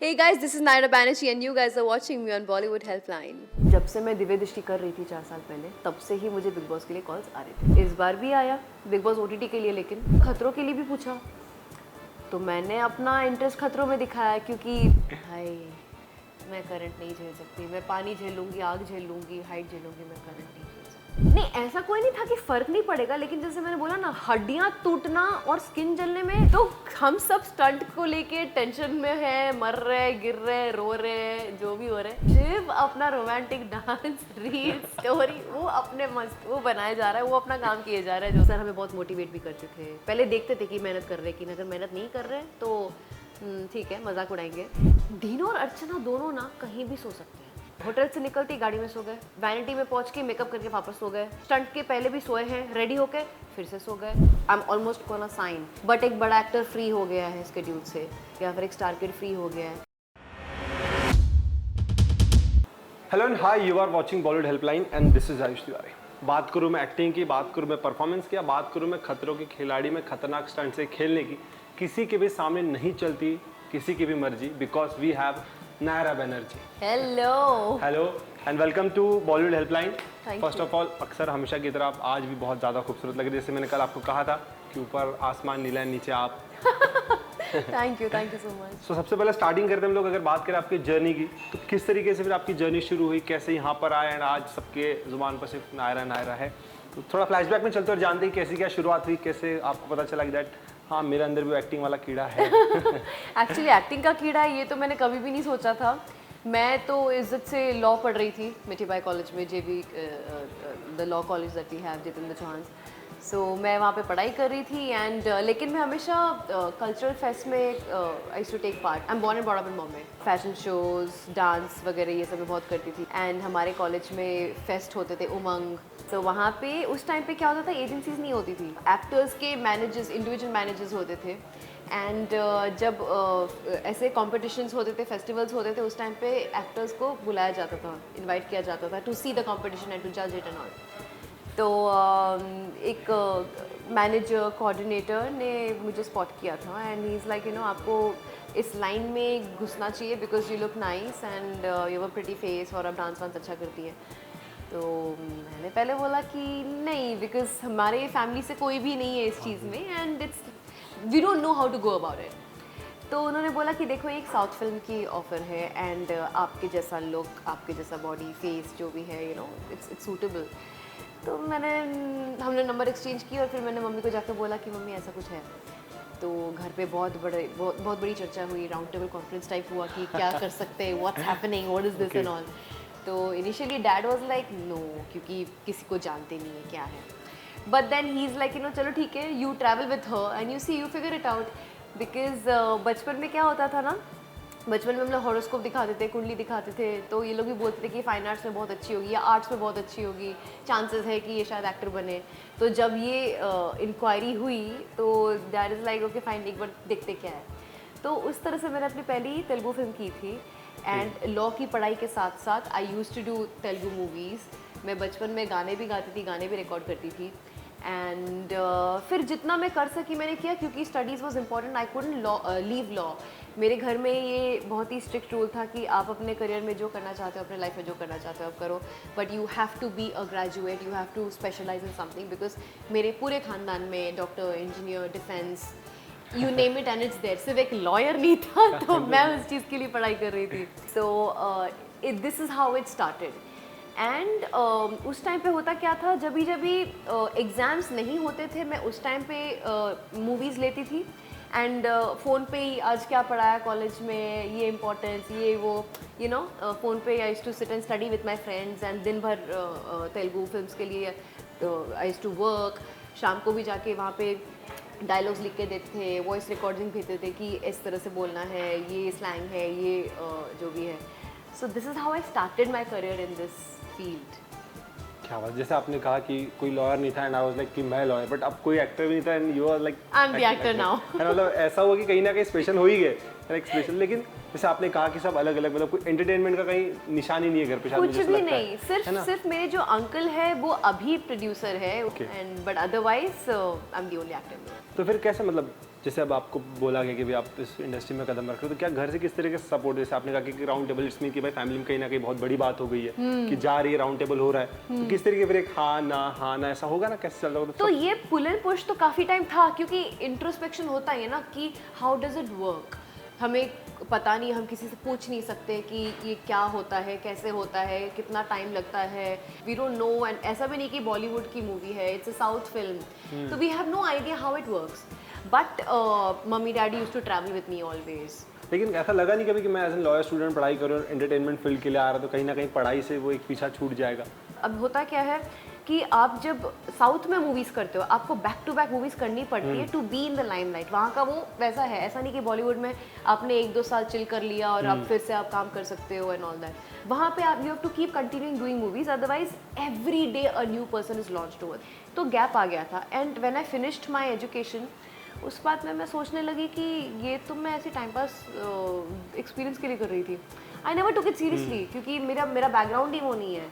Hey guys, this is Naira Banerjee and you guys are watching me on Bollywood Helpline. जब से मैं दिव्य दृष्टि कर रही थी 4 साल पहले, तब से ही मुझे बिग बॉस के लिए कॉल्स आ रहे थे। इस बार भी आया बिग बॉस OTT के लिए, लेकिन खतरों के लिए भी पूछा। तो मैंने अपना इंटरेस्ट खतरों में दिखाया क्योंकि भाई मैं करंट नहीं झेल सकती, मैं पानी झेल लूँगी, आग झेल लूँगी, हाइट झेलूँगी, मैं करंट नहीं झेल सकती। नहीं, ऐसा कोई नहीं था कि फ़र्क नहीं पड़ेगा, लेकिन जैसे मैंने बोला ना, हड्डियाँ टूटना और स्किन जलने में, तो हम सब स्टंट को लेके टेंशन में है, मर रहे, गिर रहे, रो रहे, जो भी हो रहे है। सिर्फ अपना रोमांटिक डांस, रील, स्टोरी, वो अपने मस्त वो बनाया जा रहा है, वो अपना काम किए जा रहा है। जो सर हमें बहुत मोटिवेट भी करते थे। पहले देखते थे कि मेहनत कर रहे, कि अगर मेहनत नहीं कर रहे तो ठीक है, मजाक उड़ाएंगे। दीनू और अर्चना दोनों ना कहीं भी सो सकते हैं। होटल से निकलते ही गाड़ी में सो गए, वैनिटी में पहुंच के मेकअप करके वापस सो गए, स्टंट के पहले भी सोए हैं, रेडी होके फिर से सो गए। I am almost gonna sign, but एक बड़ा एक्टर फ्री हो गया है स्केड्यूल से, या फिर एक स्टार किड फ्री हो गया है। Hello and hi, you are watching Bollywood helpline and this is Ayush Tiwari. बात करूँ मैं एक्टिंग की, बात करूँ मैं परफॉर्मेंस की, या बात करूँ मैं खतरों के खिलाड़ी में खतरनाक स्टंट से खेलने की, किसी के भी सामने नहीं चलती किसी की भी मर्जी, because we have Naira Banerjee. Hello and welcome to Bollywood helpline. First of all, अक्सर हमेशा की तरह आप आज भी बहुत ज़्यादा खूबसूरत लग रही है। जैसे मैंने कल आपको कहा था कि ऊपर आसमान नीला है, नीचे आप। Thank you so much. So सबसे पहले स्टार्टिंग करते हैं हम लोग, अगर बात करें आपकी जर्नी की, तो किस तरीके से फिर आपकी जर्नी शुरू हुई, कैसे यहाँ पर आए एंड आज सबके जुबान पर सिर्फ नायरा नायरा है। तो थोड़ा फ्लैशबैक में चलते और जानते हैं कैसी क्या शुरुआत हुई, कैसे आपको पता चला कि दैट हाँ मेरे अंदर भी एक्टिंग वाला कीड़ा है। एक्चुअली एक्टिंग का कीड़ा है ये तो मैंने कभी भी नहीं सोचा था। मैं तो इज्जत से लॉ पढ़ रही थी मिठीबाई कॉलेज में, JB the law college that we have, Jitendra Chauhan. So मैं वहाँ पे पढ़ाई कर रही थी एंड लेकिन मैं हमेशा कल्चरल फेस्ट में I used to take part. I am born and brought up in Bombay. Fashion shows, dance वगैरह ये सब मैं बहुत करती थी। एंड हमारे कॉलेज में फेस्ट होते थे, उमंग। तो वहाँ पे उस टाइम पे क्या होता था, एजेंसीज नहीं होती थी, एक्टर्स के मैनेजर्स, इंडिविजुअल मैनेजर्स होते थे। एंड जब ऐसे कॉम्पिटिशन्स होते थे, फेस्टिवल्स होते थे, उस टाइम पे एक्टर्स को बुलाया जाता था, इनवाइट किया जाता था to see the competition and to जज इट एंड ऑल। तो एक मैनेजर कोऑर्डिनेटर ने मुझे स्पॉट किया था and he is like, you know, आपको इस लाइन में घुसना चाहिए because you look nice and you have a pretty face और आप डांस वांस अच्छा करती है। तो मैंने पहले बोला कि नहीं, बिकॉज हमारे फैमिली से कोई भी नहीं है इस चीज़ में and it's we don't know how to go about it. तो उन्होंने बोला कि देखो, एक साउथ फिल्म की ऑफ़र है एंड आपके जैसा लुक, आपके जैसा बॉडी, फेस जो भी है, यू नो, इट्स सूटेबल। तो हमने नंबर एक्सचेंज की और फिर मैंने मम्मी को जाकर बोला कि मम्मी ऐसा कुछ है। तो घर पे बहुत बड़ी चर्चा हुई, राउंड टेबल कॉन्फ्रेंस टाइप हुआ कि क्या कर सकते हैं, what's happening, what is this and all. तो initially dad was like no, क्योंकि किसी को जानते नहीं है क्या है। But then he is like, you know, चलो ठीक है, you travel with her and you see, you figure it out. Because बचपन में क्या होता था ना, बचपन में हम लोग हॉरोस्कोप दिखाते थे, कुंडली दिखाते थे, तो ये लोग भी बोलते थे कि फाइन आर्ट्स में बहुत अच्छी होगी या आर्ट्स में बहुत अच्छी होगी, चांसेस है कि ये शायद एक्टर बने। तो जब ये इंक्वायरी हुई तो that is like okay fine, एक बार देखते क्या है। तो उस तरह से मैंने अपनी पहली तेलुगु फिल्म की थी एंड लॉ की पढ़ाई के साथ साथ I used to do Telugu movies. मैं बचपन में गाने भी गाती थी, गाने भी रिकॉर्ड करती थी एंड फिर जितना मैं कर सकी मैंने किया, क्योंकि studies was important. I couldn't leave law. मेरे घर में ये बहुत ही स्ट्रिक्ट रूल था कि आप अपने करियर में जो करना चाहते हो, अपने लाइफ में जो करना चाहते हो आप करो, but you have to be a graduate, you have to specialise in something. Because मेरे पूरे ख़ानदान में doctor, engineer, defence, you name it and it's there, सिर्फ एक लॉयर नहीं था। तो मैं उस चीज़ के लिए पढ़ाई कर रही थी। So this is how it started. And उस टाइम पे होता क्या था, जब भी एग्ज़ाम्स नहीं होते थे, मैं उस टाइम पे मूवीज़ लेती थी एंड फ़ोन पे ही आज क्या पढ़ाया कॉलेज में, ये इम्पोर्टेंस, ये वो, यू नो, फ़ोन पे I used to sit and study with my friends and दिन भर तेलुगु फिल्म्स के लिए आई यूज्ड टू वर्क। शाम को भी जाके वहाँ पे डायलॉग्स लिख के देते थे, वॉइस रिकॉर्डिंग भेजते थे कि इस तरह से बोलना है, ये स्लैंग है, ये जो भी है। So this is how I started my career in this field. क्या बात, जैसे आपने कहा कि कोई लॉयर नहीं था एंड आई वाज लाइक कि मैं लॉयर, बट अब कोई एक्टर भी नहीं था and you are like I am the actor now. मतलब ऐसा हुआ कि कहीं ना कहीं स्पेशल हो ही गए, लाइक स्पेशल। लेकिन जैसे आपने कहा कि सब अलग अलग, मतलब कोई एंटरटेनमेंट का कहीं निशान ही नहीं है घर पे, शायद कुछ मुझे भी लगता नहीं, है। सिर्फ मेरे जो अंकल है वो अभी प्रोड्यूसर है and but otherwise I am the only actor. तो फिर कैसे, मतलब जैसे अब आपको बोला गया कि भाई आप इस इंडस्ट्री में कदम रख रहे हो, तो क्या घर से किस तरीके से सपोर्ट, जैसे आपने कहा कि राउंड टेबल इसमें कि भाई फैमिली में कहीं ना कहीं बहुत बड़ी बात हो गई है कि जा रही है, राउंड टेबल हो रहा है, तो किस तरीके फिर एक हाँ ना ऐसा होगा ना, कैसे चल रहा होगा? तो ये पुल एंड पुश तो काफ़ी टाइम था, क्योंकि इंट्रोस्पेक्शन होता है ना कि हाउ डज इट वर्क, हमें पता नहीं, हम किसी से पूछ नहीं सकते कि ये क्या होता है, कैसे होता है, कितना टाइम लगता है, वी डोंट नो। एंड ऐसा भी नहीं कि बॉलीवुड की मूवी है, इट्स अ साउथ फिल्म, तो we have no idea how it works. But mummy daddy used to travel with me always. लेकिन ऐसा लगा नहीं कभी कि मैं एज एन लॉयर स्टूडेंट पढ़ाई करूँ, एंटरटेनमेंट फील्ड के लिए आ रहा, तो कहीं ना कहीं पढ़ाई से वो एक पीछा छूट जाएगा? अब होता क्या है कि आप जब साउथ में मूवीज़ करते हो, आपको बैक टू बैक मूवीज़ करनी पड़ती है to be in the limelight. वहाँ का वो वैसा है, ऐसा नहीं कि बॉलीवुड में आपने 1-2 साल चिल कर लिया और अब फिर से आप काम कर सकते हो एंड ऑल दैट। वहाँ पे आप you have to keep continuing doing movies, otherwise every day a new person is launched over. तो गैप आ गया था। And when I finished my education, उस बात में मैं सोचने लगी कि ये तो मैं ऐसी टाइम पास एक्सपीरियंस के लिए कर रही थी। I never took it seriously, क्योंकि मेरा बैकग्राउंड ही वो नहीं है।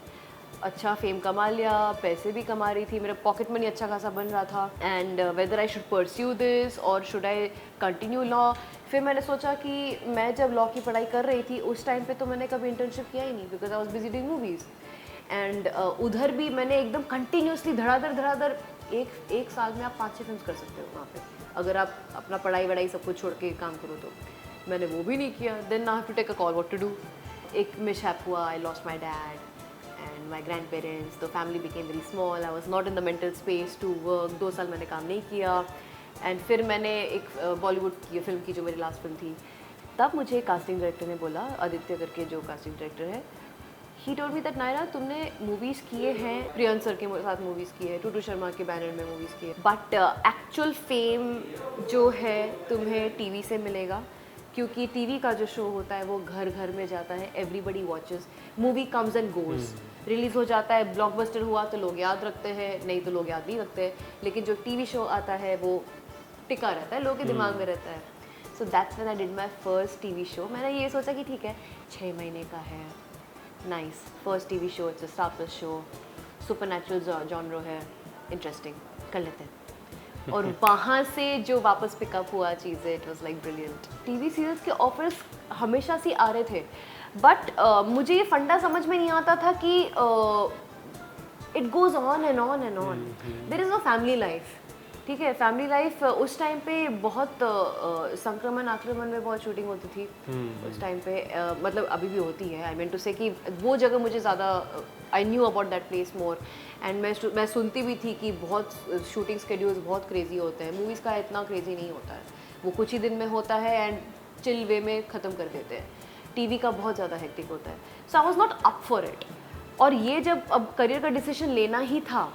अच्छा फेम कमा लिया, पैसे भी कमा रही थी, मेरा पॉकेट मनी अच्छा खासा बन रहा था। And whether I should pursue this और शुड आई कंटिन्यू लॉ। फिर मैंने सोचा कि मैं जब लॉ की पढ़ाई कर रही थी उस टाइम पे तो मैंने कभी इंटर्नशिप किया ही नहीं, because I was busy doing movies. And उधर भी मैंने एकदम कंटिन्यूसली धड़ाधड़ एक साल में आप 5-6 फिल्म कर सकते हो वहाँ पे, अगर आप अपना पढ़ाई वढ़ाई सब कुछ छोड़ के काम करो तो। मैंने वो भी नहीं किया। Then I have to take a call what to do. एक मिसहैप हुआ, I lost my dad and my grandparents, the family became very small, I was not in the mental space to work। 2 साल मैंने काम नहीं किया। And फिर मैंने एक बॉलीवुड की फिल्म की जो मेरी लास्ट फिल्म थी, तब मुझे कास्टिंग डायरेक्टर ने बोला, आदित्य करके जो कास्टिंग डायरेक्टर है, he told me that Naira तुमने मूवीज़ किए हैं, प्रियंक सर के साथ मूवीज़ की है, टूटू शर्मा के बैनर में मूवीज़ की है, बट एक्चुअल फेम जो है तुम्हें टीवी से मिलेगा, क्योंकि टीवी का जो शो होता है वो घर घर में जाता है, everybody watches, movie comes and goes, release हो जाता है, ब्लॉकबस्टर हुआ तो लोग याद रखते हैं, नहीं तो लोग याद नहीं रखते, लेकिन जो टीवी शो आता है वो टिका रहता है, लोगों के दिमाग में रहता है। So that's when I did my first TV show. मैंने ये सोचा कि ठीक है 6 महीने का है, nice first TV show, it's a star plus show, supernatural genre है, इंटरेस्टिंग, कर लेते हैं। और वहाँ से जो वापस पिकअप हुआ चीज़ें, it was like brilliant. TV serials के ऑफर्स हमेशा से आ रहे थे, बट मुझे ये फंडा समझ में नहीं आता था कि it goes on and on and on, there is no family life. ठीक है, फैमिली लाइफ उस टाइम पे बहुत संक्रमण आक्रमण में बहुत शूटिंग होती थी उस टाइम पे, मतलब अभी भी होती है। आई मीन टू से कि वो जगह मुझे ज़्यादा, I knew about that place more. And मैं सुनती भी थी कि बहुत शूटिंग स्केड्यूल्स बहुत क्रेजी होते हैं, मूवीज़ का इतना क्रेजी नहीं होता है, वो कुछ ही दिन में होता है एंड चिल वे में ख़त्म कर देते हैं। टीवी का बहुत ज़्यादा हेक्टिक होता है। So I was not up for it. और ये जब अब करियर का डिसीजन लेना ही था,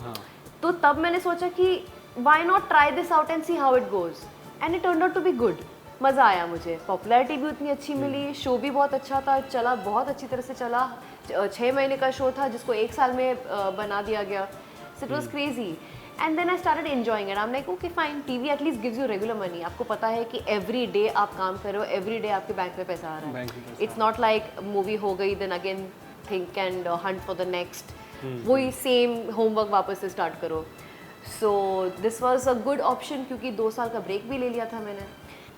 तो तब मैंने सोचा कि why not try this out and see how it goes, and it turned out to be good. मज़ा आया मुझे, पॉपुलैरिटी भी उतनी अच्छी मिली, शो भी बहुत अच्छा था, चला बहुत अच्छी तरह से चला। 6 महीने का शो था जिसको 1 साल में बना दिया गया। So it was crazy. And then I started enjoying it. I am like okay fine, TV at least gives you regular money. आपको पता है कि एवरी डे आप काम कर रहे हो, एवरी डे आपके बैंक में पैसा आ रहा है। इट्स नॉट लाइक मूवी हो गई then again think and hunt for the next, वही सेम होमवर्क वापस से स्टार्ट करो। So this was a good option, क्योंकि 2 साल का ब्रेक भी ले लिया था मैंने।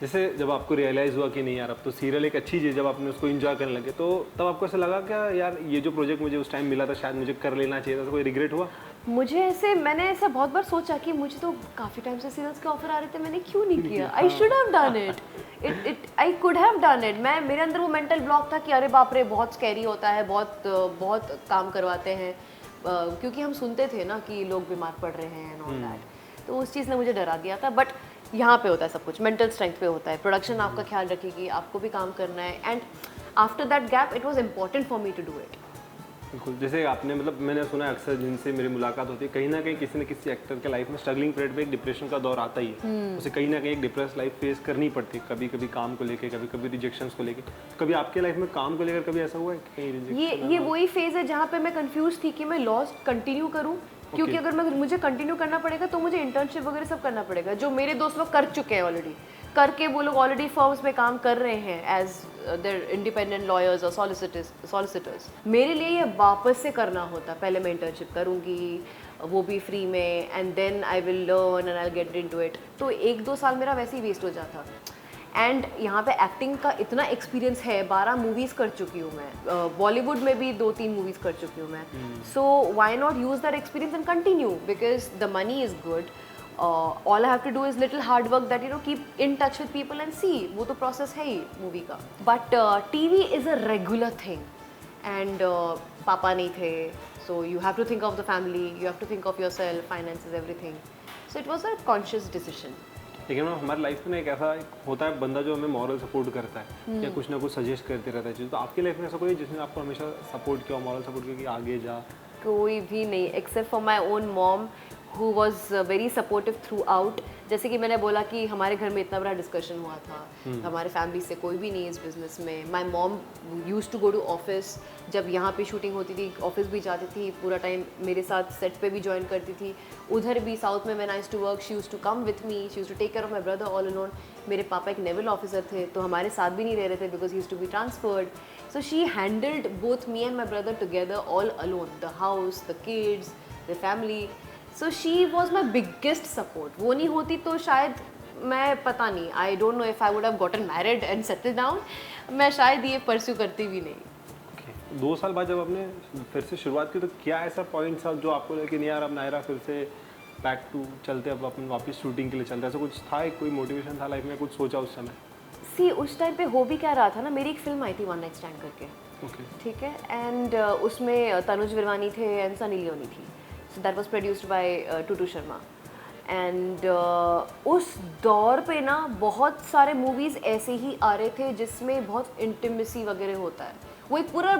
जैसे जब आपको रियलाइज़ हुआ कि नहीं यार अब तो सीरियल एक अच्छी चीज़, जब आपने उसको एंजॉय करने लगे, तो तब आपको ऐसा लगा क्या यार ये जो प्रोजेक्ट मुझे उस टाइम मिला था शायद मुझे कर लेना चाहिए था, तो कोई रिग्रेट हुआ? मैंने ऐसा बहुत बार सोचा कि मुझे तो काफ़ी टाइम से सीरियल्स के ऑफर आ रहे थे, मैंने क्यों नहीं किया? I should have done it, I could have done it. मेरे अंदर वो मेंटल ब्लॉक था कि अरे बाप रे बहुत स्कैरी होता है, बहुत काम करवाते हैं, क्योंकि हम सुनते थे ना कि लोग बीमार पड़ रहे हैं एंड ऑल दैट, तो उस चीज़ ने मुझे डरा दिया था। बट यहाँ पे होता है सब कुछ, मेंटल स्ट्रेंथ पे होता है, प्रोडक्शन आपका ख्याल रखेगी, आपको भी काम करना है। And after that gap it was important for me to do it. बिल्कुल, जैसे आपने मतलब मैंने सुना है अक्सर जिनसे मेरी मुलाकात होती है, कहीं ना कहीं किसी न किसी एक्टर के लाइफ में स्ट्रगलिंग पीरियड पे एक डिप्रेशन का दौर आता ही है, उसे कहीं ना कहीं एक डिप्रेस लाइफ फेस करनी पड़ती है, कभी कभी काम को लेके, कभी कभी रिजेक्शंस को लेके। कभी आपके लाइफ में काम को लेकर कभी ऐसा हुआ है कि कहीं रिजेक्शन? ये वही फेज़ है जहाँ पे मैं कंफ्यूज थी कि मैं लॉ कंटिन्यू करूँ, क्योंकि अगर मुझे कंटिन्यू करना पड़ेगा तो मुझे इंटर्नशिप वगैरह सब करना पड़ेगा, जो मेरे दोस्त लोग कर चुके हैं ऑलरेडी, करके वो लोग ऑलरेडी फर्म्स में काम कर रहे हैं एज देयर इंडिपेंडेंट लॉयर्स और सॉलिसिटर्स। मेरे लिए ये वापस से करना होता, पहले मैं इंटर्नशिप करूँगी, वो भी फ्री में, and then I will learn and I get into it. तो 1-2 साल मेरा वैसे ही वेस्ट हो जाता। एंड यहाँ पे एक्टिंग का इतना एक्सपीरियंस है, 12 मूवीज़ कर चुकी हूँ मैं, बॉलीवुड में भी 2-3 मूवीज़ कर चुकी हूँ मैं। So why not use that experience and continue, because the money is good, all I have to do is little hard work that keep in touch with people and see, वो तो process है ही movie का। But TV is a regular thing, and पापा नहीं थे, so you have to think of the family, you have to think of yourself, finances, everything. So it was a conscious decision. लेकिन ma'am हमारी life में एक ऐसा होता है बंदा जो हमें मॉरल सपोर्ट करता है या कुछ ना कुछ सजेस्ट करते रहता है चीज़, तो आपकी लाइफ में ऐसा कोई है जिसने आपको हमेशा सपोर्ट किया, मॉरल सपोर्ट किया कि आगे जा? कोई भी नहीं, except for my own mom who was very supportive through out. जैसे कि मैंने बोला कि हमारे घर में इतना बड़ा डिस्कशन हुआ था, हमारे फैमिली से कोई भी नहीं इस बिज़नेस में। My mom use to go to office, जब यहाँ पे शूटिंग होती थी ऑफिस भी जाती थी, पूरा टाइम मेरे साथ सेट पे भी ज्वाइन करती थी। उधर भी साउथ में when I used to work, she used to come with me, she used to take care of my brother all alone. मेरे पापा एक नेवल ऑफिसर थे, तो हमारे साथ भी नहीं रह रहे थे because he used to be transferred. So she handled both me and my brother together all alone, the house, the kids, the family. So she was my biggest support. वो नहीं होती तो शायद मैं, पता नहीं, I don't know if I would have gotten married and settle down, मैं शायद ये परस्यू करती भी नहीं। 2 साल बाद जब आपने फिर से शुरुआत की, तो क्या ऐसा पॉइंट था जो आपको लगे कि नहीं यार अब नायरा फिर से बैक टू चलते, अब अपन वापस शूटिंग के लिए चलते, ऐसा कुछ था? कोई मोटिवेशन था लाइफ में, कुछ सोचा उस समय? सी उस टाइम पे हो भी क्या रहा था ना, मेरी एक फिल्म आई थी वन नाइट स्टैंड करके, ओके, ठीक है, एंड उसमें तनुज विरवानी थे एंड सनी लियोनी थी। So that was produced by Tutu Sharma. And उस दौर पे ना बहुत सारे मूवीज़ ऐसे ही आ रहे थे जिसमें बहुत इंटीमेसी वगैरह होता है। वो एक पूरा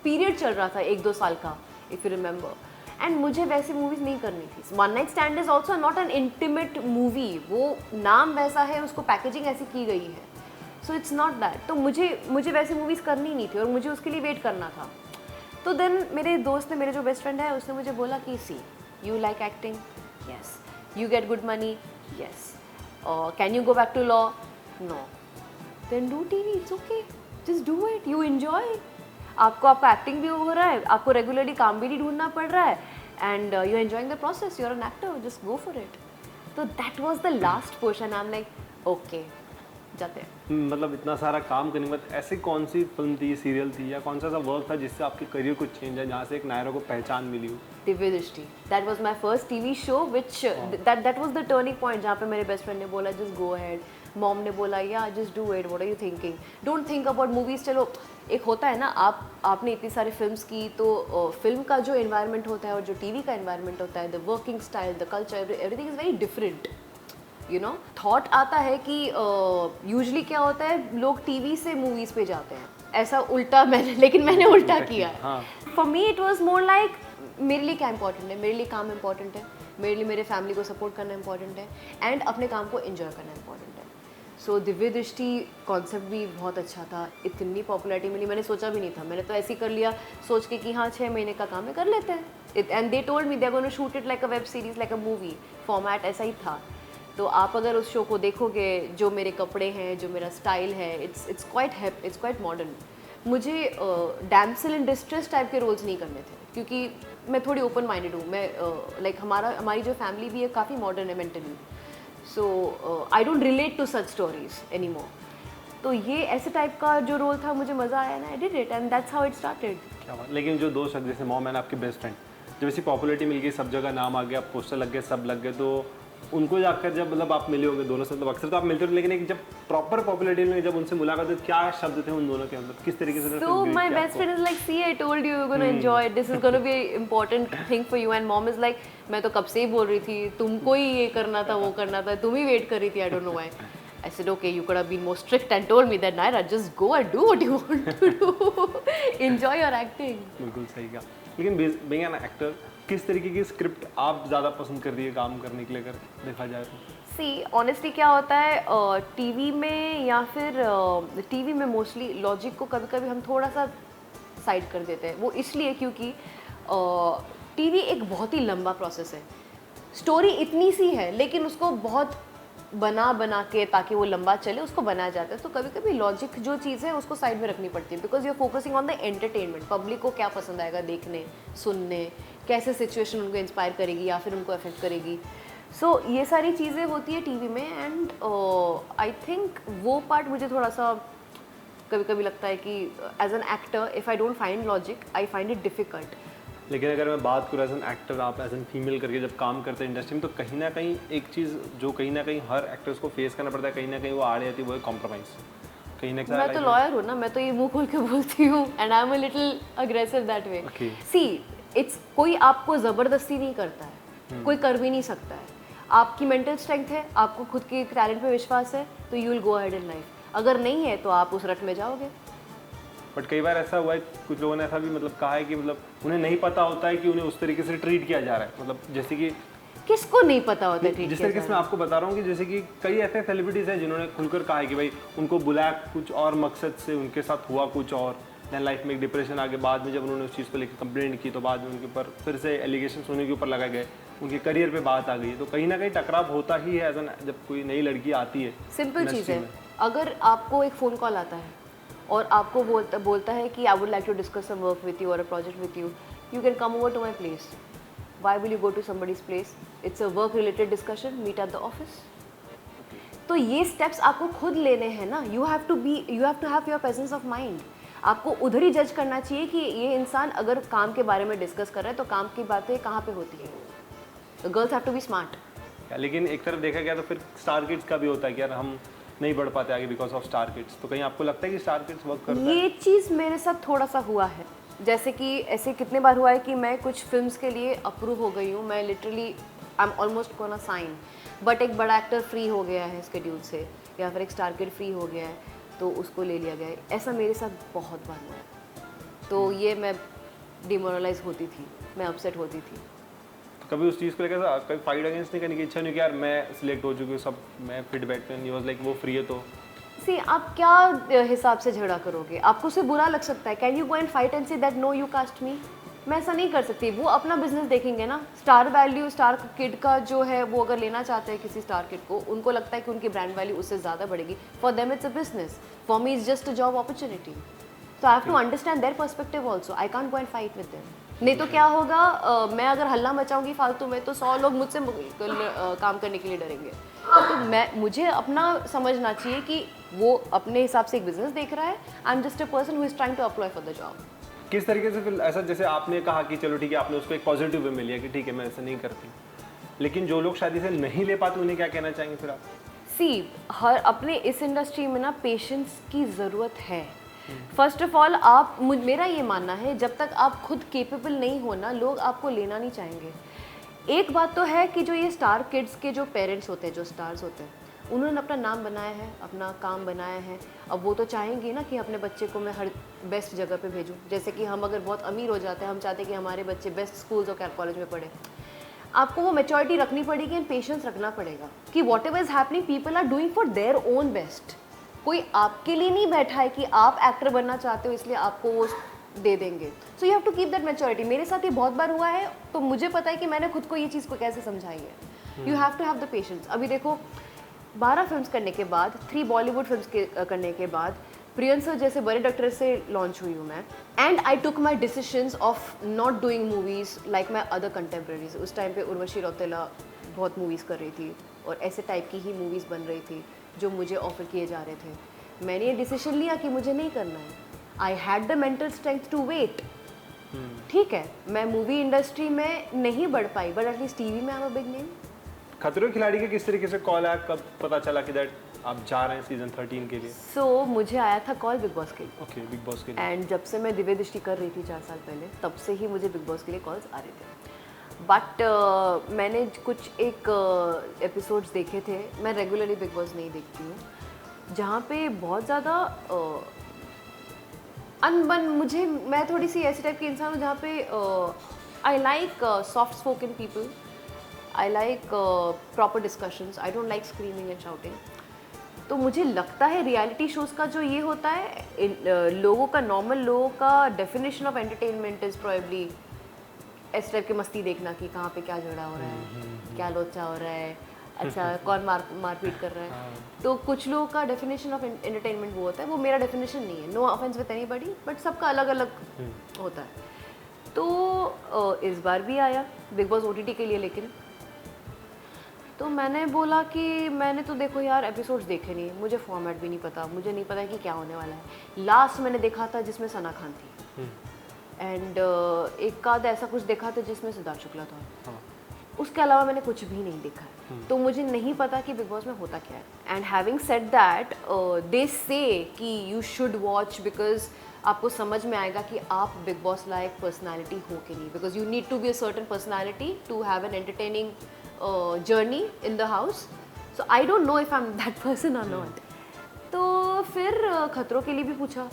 पीरियड चल रहा था 1-2 साल का, इफ़ यू रिमेंबर, एंड मुझे वैसी मूवीज़ नहीं करनी थी। One night stand is also not an intimate movie, वो नाम वैसा है, उसको पैकेजिंग ऐसी की गई है, सो इट्स नॉट दैट। तो मुझे वैसी मूवीज़ करनी नहीं थी और मुझे उसके लिए वेट करना था। तो देन मेरे दोस्त ने, मेरे जो बेस्ट फ्रेंड है, उसने मुझे बोला कि see you like acting, yes, you get good money, yes, can you go back to law, no, then do TV, it's okay, just do it, you enjoy, आपका एक्टिंग भी हो रहा है, आपको रेगुलरली काम भी नहीं ढूंढना पड़ रहा है, and you enjoying the process, you are an actor, just go for it. तो that was the last push and I am like okay, जाते हैं। मतलब इतना सारा काम करने के बाद ऐसी कौन सी फिल्म थी, सीरियल थी, या कौन सा ऐसा वर्क था जिससे आपके करियर को चेंज है, जहाँ से एक नायरा को पहचान मिली हो? दिव्य दृष्टि, that was my first TV show which that was the turning point, जहाँ पे मेरे बेस्ट फ्रेंड ने बोला जस्ट गो अहेड, मॉम ने बोला या just do it, what are you thinking, don't think about movies. चलो एक होता है ना, आपने इतनी सारी फिल्म्स की, तो फिल्म का जो एनवायरनमेंट होता है और जो टीवी का एनवायरनमेंट होता है, the working style, the culture, everything is very different, you know. Thought आता है कि यूजली क्या होता है, लोग टीवी से मूवीज़ पे जाते हैं, ऐसा उल्टा मैंने उल्टा किया है। For me it was more like, मेरे लिए क्या इंपॉर्टेंट है, मेरे लिए काम इंपॉर्टेंट है, मेरे लिए मेरे फैमिली को सपोर्ट करना इंपॉर्टेंट है, एंड अपने काम को एंजॉय करना इंपॉर्टेंट है। सो दिव्य दृष्टि कॉन्सेप्ट भी बहुत अच्छा था, इतनी पॉपुलैरिटी मिली, मैंने सोचा भी नहीं था, मैंने तो ऐसे ही कर लिया सोच के कि हाँ 6 महीने का काम है, कर लेते हैं, and they told me they are going to shoot it like a web series, like a movie format, ऐसा ही था। तो आप अगर उस शो को देखोगे, जो मेरे कपड़े हैं, जो मेरा स्टाइल है, इट्स क्वाइट मॉडर्न। मुझे डैम्सल इन डिस्ट्रेस टाइप के रोल्स नहीं करने थे, क्योंकि मैं थोड़ी ओपन माइंडेड हूँ, मैं लाइक हमारी जो फैमिली भी है काफ़ी मॉडर्न है mentally, so I don't relate to such stories any more. तो ये ऐसे टाइप का जो रोल था, मुझे मज़ा आया ना, I did it and that's how it started. क्या बात। लेकिन जो दोस्त जैसे मॉम एंड आपके बेस्ट फ्रेंड, जब ऐसी पॉपुलैरिटी मिल गई, सब जगह नाम आ गया, पोस्टर लग गए, सब लग गए, तो उनको जाकर जब मतलब आप मिले होंगे दोनों से, मतलब अक्सर तो आप मिलते हो, लेकिन एक जब प्रॉपर पॉपुलैरिटी में जब उनसे मुलाकात हुई, क्या शब्द थे उन दोनों के अंदर, किस तरीके से? So my best friend is like, see, I told you you're gonna enjoy it. This is gonna be an important thing for you. And mom is like, मैं तो कब से ही बोल रही थी, तुमको ही ये करना था, वो करना था, तुम ही वेट कर रही थी, I don't know why. I said, okay, you could have been more strict and told me that, Naira, just go and do what you want to do. Enjoy your acting. बिल्कुल सही कहा। लेकिन being an actor, किस तरीके की script आप ज़्यादा पसंद कर रही है काम करने के लिए, अगर देखा जाए तो? सी ऑनेस्टली क्या होता है, टीवी में या फिर टीवी में मोस्टली लॉजिक को कभी कभी हम थोड़ा सा साइड कर देते हैं। वो इसलिए क्योंकि टीवी एक बहुत ही लंबा प्रोसेस है, स्टोरी इतनी सी है लेकिन उसको बहुत बना बना के ताकि वो लंबा चले उसको बनाया जाता है। तो कभी कभी लॉजिक जो चीज़ है उसको साइड में रखनी पड़ती है, because you are focusing on the entertainment. Public को क्या पसंद आएगा देखने सुनने, कैसे सिचुएशन उनको इंस्पायर करेगी या फिर उनको अफेक्ट करेगी। सो ये सारी चीज़ें होती है टीवी में। एंड आई थिंक वो पार्ट मुझे थोड़ा सा कभी कभी लगता है कि as an actor if I don't find logic I find it difficult. लेकिन अगर मैं बात करूँ एज एन एक्टर, आप एज एन फीमेल करके जब काम करते हैं इंडस्ट्री में, तो कहीं ना कहीं एक चीज़ जो कहीं ना कहीं हर एक्टर्स को फेस करना पड़ता है, कहीं ना कहीं वो आ रही आती है, वो है कॉम्प्रोमाइज़। कहीं ना कहीं मैं तो लॉयर हूँ ना, मैं तो ये मुंह खोल के बोलती हूँ and I am a little aggressive that way. Okay. See it's कोई आपको ज़बरदस्ती नहीं करता है, कोई कर भी नहीं सकता है। आपकी मेंटल स्ट्रेंथ है, आपको खुद के टैलेंट पे विश्वास है, तो you will go ahead in life. अगर नहीं है तो आप उस रट में जाओगे। बट कई बार ऐसा हुआ है, कुछ लोगों ने ऐसा भी मतलब कहा है कि मतलब उन्हें नहीं पता होता है कि उन्हें उस तरीके से ट्रीट किया जा रहा है। मतलब जैसे कि किसको नहीं पता होता है जिस तरीके से मैं आपको बता रहा हूँ कि जैसे कि कई ऐसे सेलिब्रिटीज़ हैं जिन्होंने खुलकर कहा है कि भाई उनको बुलाया कुछ और मकसद से, उनके साथ हुआ कुछ और, देन लाइफ में एक डिप्रेशन आ गया। बाद में जब उन्होंने उस चीज़ को लेकर कंप्लेंट की तो बाद में उनके ऊपर फिर से एलिगेशन होने के ऊपर लगाए गए, उनके करियर पे बात आ गई। तो कहीं ना कहीं टकराव होता ही है जब कोई नई लड़की आती है। सिंपल चीज़ है, अगर आपको एक फ़ोन कॉल आता है और आपको बोलता है कि I would like to discuss some work with you और a project with you, you can come over to my place. Why will you go to somebody's place? It's a work related discussion, meet at the office. तो ये steps आपको खुद लेने हैं ना। You have to have your presence of mind. आपको उधर ही जज करना चाहिए कि ये इंसान अगर काम के बारे में डिस्कस कर रहा है तो काम की बातें कहाँ पे होती है। The girls have to be smart. लेकिन एक तरफ देखा गया तो फिर स्टार किड्स का भी होता है कि यार हम नहीं बढ़ पाते आगे बिकॉज ऑफ स्टार किड्स। तो कहीं आपको लगता है कि स्टार किड्स वर्क करता है? ये चीज़ मेरे साथ थोड़ा सा हुआ है। जैसे कि ऐसे कितने बार हुआ है कि मैं कुछ फिल्म्स के लिए अप्रूव हो गई हूँ, मैं literally I am almost gonna sign, but एक बड़ा एक्टर फ्री हो गया है स्केड्यूल से या फिर एक स्टार किड फ्री हो गया है तो उसको ले लिया गया है। ऐसा मेरे साथ बहुत बार हुआ है। तो ये मैं डिमोरलाइज होती थी, मैं अपसेट होती थी। तो कभी उस चीज़ को लेकर कभी फाइट अगेंस्ट नहीं करने की इच्छा नहीं कि यार मैं सिलेक्ट हो चुकी हूँ, सब मैं फिट बैठते हैं, वाज लाइक वो फ्री है तो सी आप क्या हिसाब से झगड़ा करोगे? आपको उससे बुरा लग सकता है। Can you go and fight and say that no you cast me? मैं ऐसा नहीं कर सकती। वो अपना बिजनेस देखेंगे ना। स्टार वैल्यू स्टार किड का जो है वो अगर लेना चाहते हैं किसी स्टार किड को, उनको लगता है कि उनकी ब्रांड वैल्यू उससे ज़्यादा बढ़ेगी। For them it's a business, for me it's just a job opportunity. So I have to understand their perspective also. I can't go and fight with them. नहीं तो क्या होगा, मैं अगर हल्ला मचाऊंगी फालतू में तो 100 लोग मुझसे काम करने के लिए डरेंगे। तो मुझे अपना समझना चाहिए कि वो अपने हिसाब से एक बिजनेस देख रहा है। I am just a person who is trying to apply for the job. किस तरीके से फिर ऐसा, जैसे आपने कहा कि चलो ठीक है, आपने उसको एक पॉजिटिव वे में लिया कि ठीक है मैं ऐसा नहीं करती, लेकिन जो लोग शादी से नहीं ले पाते उन्हें क्या कहना चाहेंगे फिर आप? सी हर अपने इस इंडस्ट्री में ना पेशेंस की ज़रूरत है। फर्स्ट ऑफ ऑल आप मेरा ये मानना है जब तक आप खुद केपेबल नहीं हो ना, लोग आपको लेना नहीं चाहेंगे। एक बात तो है कि जो ये स्टार किड्स के जो पेरेंट्स होते हैं, जो स्टार्स होते हैं, उन्होंने अपना नाम बनाया है, अपना काम बनाया है। अब वो तो चाहेंगे ना कि अपने बच्चे को मैं हर बेस्ट जगह पे भेजूं। जैसे कि हम अगर बहुत अमीर हो जाते हैं, हम चाहते हैं कि हमारे बच्चे बेस्ट स्कूल्स और कॉलेज में पढ़े। आपको वो मैच्योरिटी रखनी पड़ेगी एंड पेशेंस रखना पड़ेगा कि whatever is happening people are doing for their own best. कोई आपके लिए नहीं बैठा है कि आप एक्टर बनना चाहते हो इसलिए आपको वो दे देंगे। So you have to keep that maturity. मेरे साथ ये बहुत बार हुआ है तो मुझे पता है कि मैंने खुद को ये चीज़ को कैसे समझाई है। You have to have the patience. अभी देखो 12 फिल्म्स करने के बाद, 3 बॉलीवुड फिल्म्स करने के बाद, प्रियंका जैसे बड़े डायरेक्टर से लॉन्च हुई हूँ मैं। And I took my decisions of not doing movies like my other contemporaries. उस टाइम पे उर्वशी रौतेला बहुत मूवीज़ कर रही थी और ऐसे टाइप की ही मूवीज़ बन रही थी जो मुझे ऑफर किए जा रहे थे। मैंने ये डिसीजन लिया कि मुझे नहीं करना है। I had the mental strength to wait. ठीक है, मैं मूवी इंडस्ट्री में नहीं बढ़ पाई बट एटलीस्ट टीवी में I am a big name. खतरों के खिलाड़ी के किस तरीके से कॉल आया, कब पता चला कि दैट आप जा रहे हैं सीजन 13 के लिए? सो मुझे आया था कॉल बिग बॉस के लिए। ओके, बिग बॉस के लिए। एंड जब से मैं दिव्य दृष्टि कर रही थी 4 साल पहले, तब से ही मुझे बिग बॉस के लिए कॉल्स आ रहे थे। बट मैंने कुछ एक एपिसोड्स देखे थे। मैं रेगुलरली बिग बॉस नहीं देखती हूँ, जहाँ पे बहुत ज़्यादा मैं थोड़ी सी ऐसी टाइप की इंसान हूँ जहाँ पे I like soft spoken people, I like proper discussions, I don't like screaming and shouting. तो मुझे लगता है रियलिटी शोज़ का जो ये होता है, लोगों का, नॉर्मल लोगों का definition of entertainment is probably इस टाइप की मस्ती देखना कि कहाँ पे क्या झगड़ा हो रहा है, क्या लोचा हो रहा है, अच्छा कौन मारपीट कर रहा है। तो कुछ लोगों का डेफिनेशन ऑफ एंटरटेनमेंट वो होता है, वो मेरा डेफिनेशन नहीं है। No offence with anybody, but सबका अलग अलग होता है। तो इस बार भी आया बिग बॉस OTT के लिए, लेकिन तो मैंने बोला कि मैंने तो देखो यार एपिसोड्स देखे नहीं, मुझे फॉर्मेट भी नहीं पता, मुझे नहीं पता कि क्या होने वाला है। लास्ट मैंने देखा था जिसमें सना खान थी एंड एक आध ऐसा कुछ देखा था जिसमें सिद्धार्थ शुक्ला था। उसके अलावा मैंने कुछ भी नहीं देखा है, तो मुझे नहीं पता कि बिग बॉस में होता क्या है। एंड हैविंग सेड दैट, दे से कि यू शुड वॉच बिकॉज आपको समझ में आएगा कि आप बिग बॉस लाइक पर्सनालिटी हो कि नहीं, because you need to be a certain personality to have an entertaining journey in the house. So I don't know if I am that person और नॉट। तो फिर खतरों के लिए भी पूछा,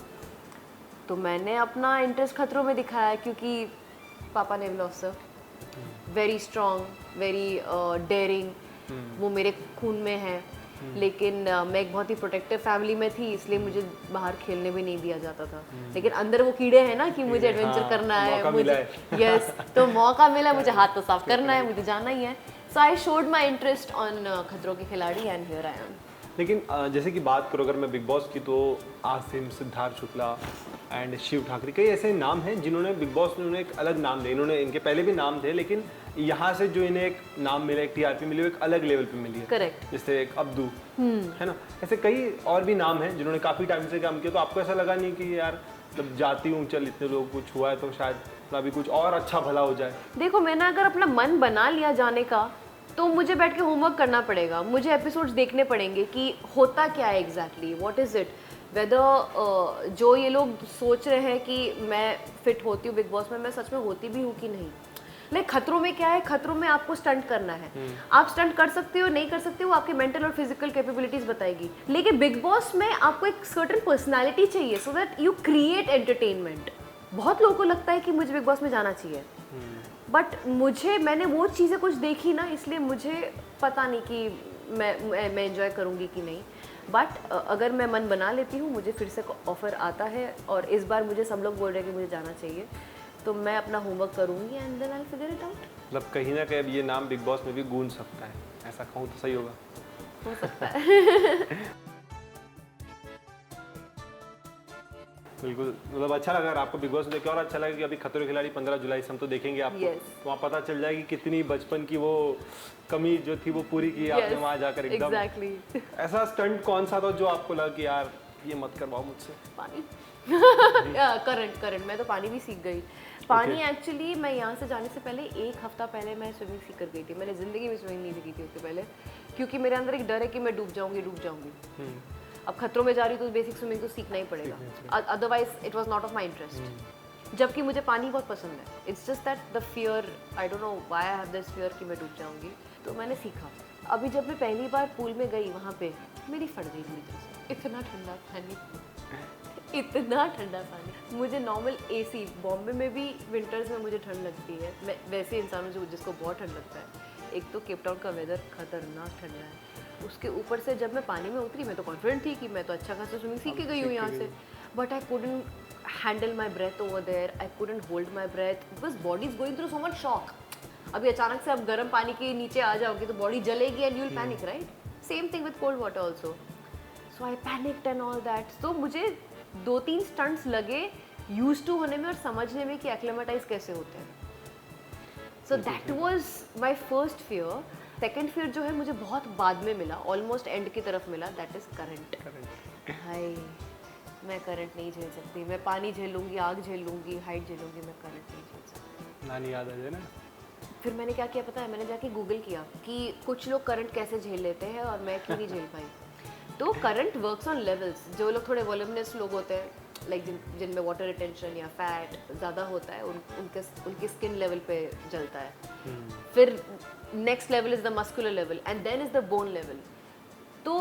तो मैंने अपना इंटरेस्ट खतरों में दिखाया क्योंकि पापा naval officer, very strong, very dairying, वो मेरे खून में है। लेकिन मैं एक बहुत ही प्रोटेक्टिव फैमिली में थी, इसलिए मुझे बाहर खेलने भी नहीं दिया जाता था। लेकिन अंदर वो कीड़े हैं ना कि मुझे एडवेंचर करना है, मुझे यस तो मौका मिला, मुझे हाथ तो साफ करना है, मुझे जाना ही है। So I showed my interest on Khatron Ke खिलाड़ी एंड हियर आई एम। लेकिन जैसे कि बात करो अगर मैं बिग बॉस की, तो आसिम, सिद्धार्थ शुक्ला एंड शिव ठाकरे, कई ऐसे नाम हैं जिन्होंने बिग बॉस ने उन्हें एक अलग नाम दिया। इन्होंने, इनके पहले भी नाम थे, लेकिन यहाँ से जो इन्हें एक नाम मिला, एक TRP मिली, वो एक अलग लेवल पे मिली है। करेक्ट। जैसे एक अब्दू है ना, ऐसे कई और भी नाम हैं जिन्होंने काफ़ी टाइम से काम किया। तो आपको ऐसा लगा नहीं कि यार जब जाती हूँ, चल इतने लोग कुछ हुआ है तो शायद अभी कुछ और अच्छा भला हो जाए? देखो मैंने अगर अपना मन बना लिया जाने का, तो मुझे बैठ के होमवर्क करना पड़ेगा, मुझे एपिसोड्स देखने पड़ेंगे कि होता क्या है exactly, what is it, whether जो ये लोग सोच रहे हैं कि मैं फिट होती हूँ बिग बॉस में, मैं सच में होती भी हूँ कि नहीं। लाइक खतरों में क्या है, खतरों में आपको स्टंट करना है, आप स्टंट कर सकते हो नहीं कर सकते हो, आपके मेंटल और फिजिकल कैपेबिलिटीज बताएगी। लेकिन बिग बॉस में आपको एक सर्टेन पर्सनैलिटी चाहिए so that you create entertainment. बहुत लोगों को लगता है कि मुझे बिग बॉस में जाना चाहिए, बट मैंने वो चीज़ें कुछ देखी ना, इसलिए मुझे पता नहीं कि मैं एंजॉय करूँगी कि नहीं। बट अगर मैं मन बना लेती हूँ, मुझे फिर से ऑफर आता है और इस बार मुझे सब लोग बोल रहे हैं कि मुझे जाना चाहिए, तो मैं अपना होमवर्क करूँगी and then I figure it out. मतलब कहीं ना कहीं अब ये नाम बिग बॉस में भी गूंज सकता है, ऐसा कहूँ तो सही होगा? हो सकता है। बिल्कुल, मतलब अच्छा लगा आपको बिग बॉस देख के, और अच्छा लगा कि अभी खतरों के खिलाड़ी 15 जुलाई से हम तो देखेंगे आपको। तो वहाँ पता चल जाएगी कितनी बचपन की वो कमी जो थी वो पूरी की आपने वहाँ जाकर एकदम। एग्जैक्टली। ऐसा स्टंट कौन सा था जो आपको लगा कि यार ये मत करवाओ मुझसे? पानी। करंट मैं तो पानी भी सीख गई। पानी एक्चुअली मैं यहाँ से जाने से पहले 1 हफ्ता पहले मैं स्विमिंग सीख कर गई थी। मैंने ज़िंदगी में स्विमिंग नहीं सीखी थी उससे पहले, क्योंकि मेरे अंदर एक डर है कि मैं डूब जाऊँगी। अब खतरों में जा रही हूँ तो बेसिक स्विमिंग तो सीखना ही पड़ेगा, otherwise it was not of my interest. जबकि मुझे पानी बहुत पसंद है, it's just that the fear, I don't know why I have this fear कि मैं डूब जाऊँगी। तो मैंने सीखा। अभी जब मैं पहली बार पूल में गई, वहाँ पे मेरी फट गई पूरी तरह से। इतना ठंडा पानी, इतना ठंडा पानी। मुझे नॉर्मल AC, बॉम्बे में भी विंटर्स में मुझे ठंड लगती है, मैं वैसे इंसान हूँ जिसको बहुत ठंड लगता है। एक तो केप टाउन का वेदर खतरनाक ठंडा है, उसके ऊपर से जब मैं पानी में उतरी, मैं तो कॉन्फिडेंट थी कि मैं तो अच्छा खासा स्विमिंग सीख के गई हूँ यहाँ से, but I couldn't handle my breath over there, I couldn't hold my breath because body is going through so much shock. अभी अचानक से आप गर्म पानी के नीचे आ जाओगे तो बॉडी जलेगी and you will panic, right? Same thing with cold water also. So I panicked and all that. So मुझे 2-3 स्टंट्स लगे यूज टू होने में और समझने में कि एक्लेमेटाइज कैसे होते हैं। So that was my first fear. Second fear जो है मुझे बहुत बाद में मिला, ऑलमोस्ट एंड की तरफ मिला, दैट इज करंट। हाय, मैं करंट नहीं झेल सकती। मैं पानी झेल लूँगी, आग झेल लूँगी, हाइट झेल लूँगी, मैं करंट नहीं झेल सकती। नानी याद आ जाए ना। फिर मैंने क्या किया पता है, मैंने जाके गूगल किया कि कुछ लोग करंट कैसे झेल लेते हैं और मैं क्यों नहीं झेल पाई। तो करंट वर्क्स ऑन लेवल्स। जो लोग थोड़े वॉल्यूमिनस लोग होते हैं, लाइक जिनमें वाटर रिटेंशन या फैट ज़्यादा होता है, उनके स्किन लेवल पे जलता है। फिर next level is the muscular level and then is the bone level. तो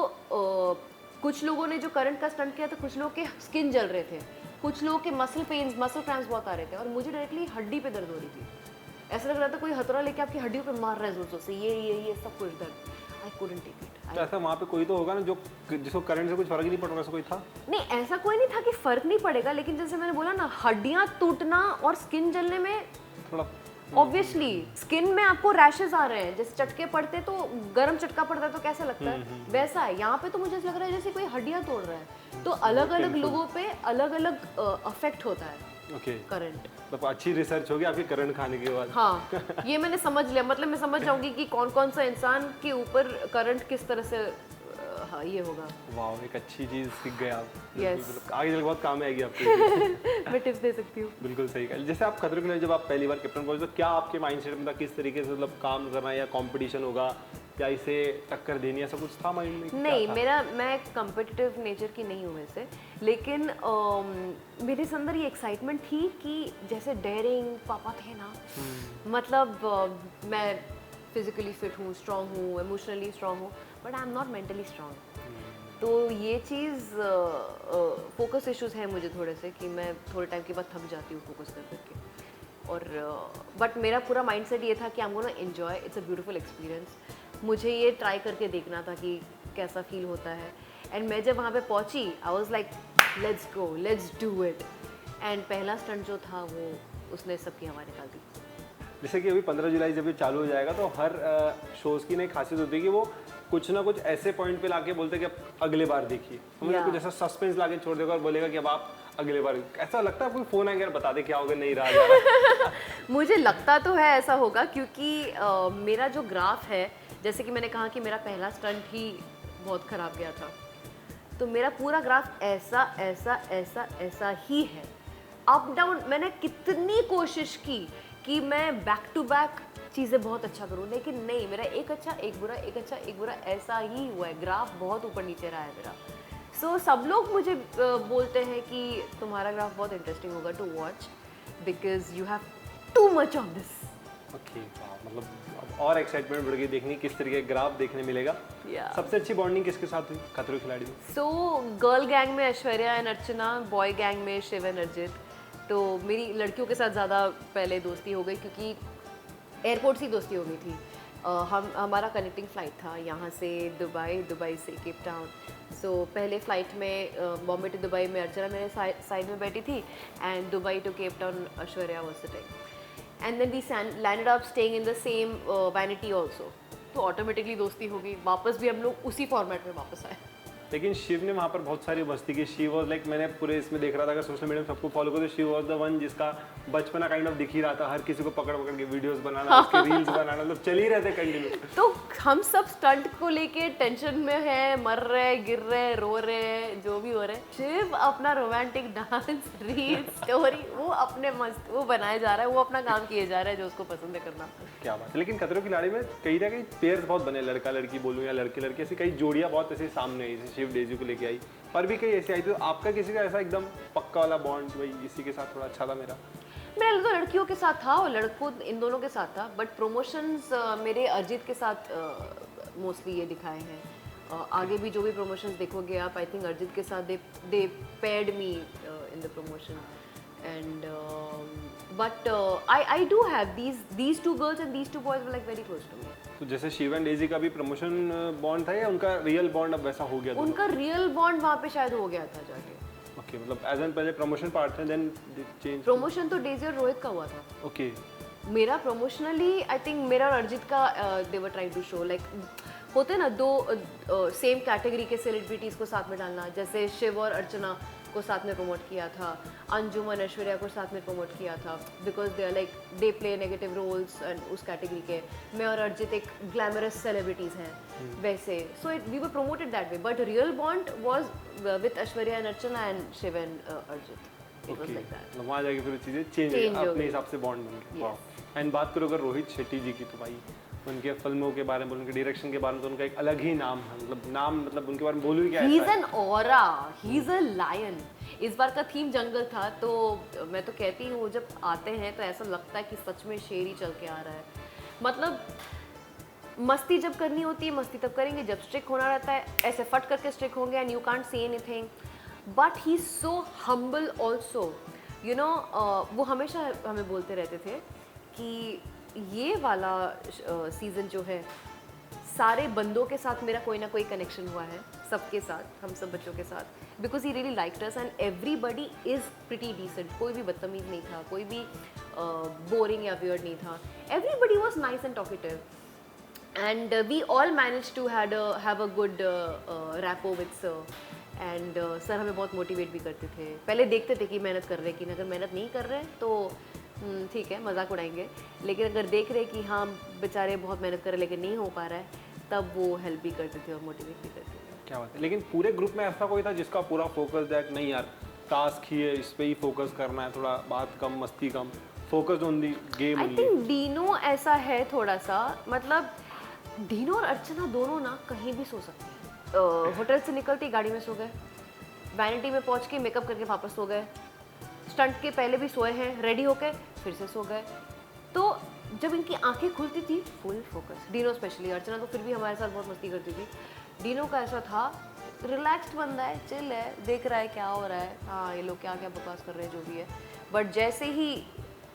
कुछ लोगों ने जो करंट का स्टंट किया था, कुछ लोगों के स्किन जल रहे थे, कुछ लोगों के मसल पेन्स, मसल क्रैम्प्स बहुत आ रहे थे, और मुझे डायरेक्टली हड्डी पे दर्द हो रही थी। ऐसा लग रहा था कोई हथौड़ा लेके आपकी हड्डियों पे मार रहा है जोर से, ये सब कुछ दर्द। I couldn't take it. तो ऐसा वहाँ पे कोई तो होगा ना जो जिसको करंट से कुछ फर्क ही नहीं पड़ रहा, ऐसा कोई था? नहीं, ऐसा कोई नहीं था कि फर्क नहीं पड़ेगा, लेकिन जैसे मैंने बोला ना, हड्डियाँ टूटना और स्किन जलने में थोड़ा ऑब्वियसली स्किन में आपको रैशेस आ रहे हैं, जैसे चटके पड़ते तो गर्म चटका पड़ता है तो कैसा लगता है, वैसा है यहाँ पे। तो मुझे ऐसा लग रहा है जैसे कोई हड्डियां तोड़ रहा है। तो अलग अलग लोगों पे अलग अलग अफेक्ट होता है ओके करंट। मतलब अच्छी रिसर्च होगी आपकी करंट खाने के बाद। हाँ, ये मैंने समझ लिया, मतलब मैं समझ जाऊंगी कि कौन कौन सा इंसान के ऊपर करंट किस तरह से हाँ ये होगा। वाह, एक अच्छी चीज सीख गए आप। Yes. बिल्कुल, आगे चल बहुत काम आएगी आपको। मैं टिप्स दे सकती हूँ। बिल्कुल सही कहा। जैसे आप खतरों के खिलाड़ी जब आप पहली बार कैप्टन पहुंचे तो क्या आपके माइंडसेट में था, किस तरीके से मतलब काम करना है, या कंपटीशन होगा या इसे टक्कर देनी, ऐसा कुछ था माइंड में? नहीं, मैं कंपिटिटिव नेचर की नहीं हूँ वैसे, लेकिन मेरे अंदर ये एक्साइटमेंट थी कि जैसे डेयरिंग पापा थे ना, मतलब मैं फिजिकली फिट हूँ, स्ट्रांग हूँ, इमोशनली स्ट्रांग हूँ, but I am not mentally strong. तो ये चीज़ फोकस इश्यूज हैं मुझे थोड़े से, कि मैं थोड़े टाइम के बाद थक जाती हूँ फोकस कर करके। और बट मेरा पूरा माइंडसेट ये था कि I am gonna enjoy, it's a beautiful experience. मुझे ये ट्राई करके देखना था कि कैसा फील होता है। एंड मैं जब वहाँ पे पहुँची, I was like let's go, let's do it. And पहला स्टंट जो था वो उसने सबकी हवा निकाल दी। जैसे कि अभी 15 जुलाई जब ये चालू हो जाएगा तो हर शोज़ की ना एक खासियत होती है कि वो कुछ ना कुछ ऐसे पॉइंट पे लाके बोलते हैं कि अब अगले बार देखिए, तो मुझे कुछ ऐसा सस्पेंस लाके छोड़ देगा और बोलेगा कि अब आप अगले बार। ऐसा लगता है कोई फ़ोन आएगा बता दे क्या होगा, नहीं रहा जा रहा। मुझे लगता तो है ऐसा होगा, क्योंकि मेरा जो ग्राफ है, जैसे कि मैंने कहा कि मेरा पहला स्टंट ही बहुत ख़राब गया था, तो मेरा पूरा ग्राफ ऐसा ऐसा ऐसा ऐसा ही है, अप डाउन। मैंने कितनी कोशिश की कि मैं बैक टू बैक चीज़ें बहुत अच्छा करूं, लेकिन नहीं, मेरा एक अच्छा एक बुरा, एक अच्छा एक बुरा, ऐसा ही हुआ है। ग्राफ बहुत ऊपर नीचे रहा है मेरा। सो सब लोग मुझे बोलते हैं कि तुम्हारा ग्राफ बहुत इंटरेस्टिंग होगा to watch, because you have too much of this. Okay, मतलब अब और एक्साइटमेंट बढ़ गई देखनी किस तरीके का ग्राफ देखने मिलेगा। सबसे अच्छी बॉन्डिंग किसके साथ हुई खतरों के खिलाड़ी में? सो गर्ल गैंग में Aishwarya and Archana, boy gang में शिव एंड अर्जित। तो मेरी लड़कियों के साथ ज़्यादा पहले दोस्ती हो गई, क्योंकि एयरपोर्ट से दोस्ती हो गई थी। हमारा कनेक्टिंग फ़्लाइट था यहाँ से दुबई से केप टाउन। सो पहले फ़्लाइट में बॉम्बे टू दुबई में अर्चना मेरे साइड में बैठी थी, and Dubai to Cape Town Aishwarya was sitting, and then we landed up staying in the same vanity also. तो ऑटोमेटिकली दोस्ती हो गई, वापस भी हम लोग उसी फॉर्मेट में वापस आए। लेकिन शिव ने वहाँ पर बहुत सारी मस्ती की। शी वॉज लाइक, मैंने पूरे इसमें देख रहा था अगर सोशल मीडिया में सबको फॉलो करो, शी वॉज द वन जिसका बचपना काइंड ऑफ दिख ही रहा था। हर किसी को पकड़ पकड़ के वीडियोस बनाना, उसके रील्स बनाना, मतलब चल ही रहे थे कंटिन्यू। तो हम सब स्टंट को लेके टेंशन में है, मर रहे, गिर रहे, रो रहे, जो भी हो रहे। शिव अपना रोमांटिक डांस, रील, स्टोरी, वो अपने मस्त वो बनाए जा रहा है, वो अपना काम किए जा रहा है जो उसको पसंद है करना। क्या बात है। लेकिन खतरों की खिलाड़ी में कहीं ना कहीं पेयर्स बहुत बने, लड़का लड़की बोलूँ या लड़के लड़के, ऐसी कई जोड़ियाँ बहुत ऐसे सामने आई, जैसे शिव डेजी को लेके आई, और भी कई ऐसी आई। तो आपका किसी का ऐसा एकदम पक्का वाला बॉन्ड, भाई इसी के साथ थोड़ा अच्छा था मेरा? मेरा तो लड़कियों के साथ था और लड़कों इन दोनों के साथ था, बट प्रमोशंस मेरे अरिजीत के साथ मोस्टली ये दिखाए हैं। आगे भी जो भी प्रमोशंस देखोगे आप, आई थिंक अरिजीत के साथ they paired me in the promotion, and but I do have these two girls and these two boys were like very close to me. तो जैसे शिव एंड डेजी का भी प्रमोशन बॉन्ड था या उनका रियल बॉन्ड अब वैसा हो गया? उनका रियल बॉन्ड वहाँ पे शायद हो गया था जाके। ओके, मतलब एज एन पहले promotion partner, then change. Promotion तो डेजी और रोहित का हुआ था। ओके, मेरा प्रमोशनली आई थिंक मेरा और अर्जित का they were trying to show, like होते ना दो सेम कैटेगरी के सेलिब्रिटीज़ को साथ में डालना, जैसे शिव और अर्चना को साथ में प्रमोट किया था, अंजुमन ऐश्वर्या को साथ में प्रमोट किया था, because they are like they play negative roles and उस कैटेगरी के। मैं और अर्जित एक ग्लैमरस सेलिब्रिटीज़ हैं वैसे, so it we were promoted that way, but real bond was with Aishwarya and Archana and Shiv and Arjit. It was like that. वहाँ जाके फिर चीज़ें चेंज हो अपने गई। हिसाब से बॉन्ड बन गए। Yes. वाह। एंड बात करो अगर रोहित शेट्टी जी की, तो भाई उनके फिल्मों के बारे में, उनके डायरेक्शन के बारे में, तो उनका एक अलग ही नाम है। मतलब उनके बारे में बोलूँ क्या? He's an aura, he's a lion. इस बार का थीम जंगल था, तो मैं तो कहती हूँ जब आते हैं तो ऐसा लगता है कि सच में शेर ही चल के आ रहा है। मतलब मस्ती जब करनी होती है मस्ती तब करेंगे, जब स्ट्रिक होना रहता है ऐसे फट करके स्ट्रिक होंगे, and you can't say anything, but he is so humble also, you know. वो हमेशा हमें बोलते रहते थे कि ये वाला सीज़न जो है सारे बंदों के साथ मेरा कोई ना कोई कनेक्शन हुआ है, सबके साथ, हम सब बच्चों के साथ, because he really liked us and everybody is pretty decent. कोई भी बदतमीज नहीं था, कोई भी बोरिंग या वियर्ड नहीं था. Everybody was nice and talkative and we all managed to have a good rapport with sir and sir हमें बहुत मोटिवेट भी करते थे. पहले देखते थे कि मेहनत कर रहे हैं कि अगर मेहनत नहीं कर रहे हैं तो ठीक है मजाक उड़ाएंगे, लेकिन अगर देख रहे कि हाँ बेचारे बहुत मेहनत कर रहे हैं लेकिन नहीं हो पा रहा है, तब वो हेल्प भी करते थे और मोटिवेट भी करते थे. क्या बात है. लेकिन पूरे ग्रुप में ऐसा कोई था जिसका पूरा फोकस है कि नहीं यार टास्क ही है, इस पे ही फोकस करना है, थोड़ा बात कम मस्ती कम, focus on the game. I think Dino ऐसा है थोड़ा सा, मतलब डीनो और अर्चना दोनों ना कहीं भी सो सकते हैं. होटल से निकलते ही गाड़ी में सो गए, वैनिटी में पहुंच के मेकअप करके वापस सो गए, स्टंट के पहले भी सोए हैं, रेडी होके फिर से सो गए. तो जब इनकी आंखें खुलती थी फुल फोकस. डीनो स्पेशली, अर्चना तो फिर भी हमारे साथ बहुत मस्ती करती थी. डीनो का ऐसा था रिलैक्स्ड बंदा है, चिल है, देख रहा है क्या हो रहा है, हाँ ये लोग क्या क्या बकवास कर रहे हैं जो भी है, बट जैसे ही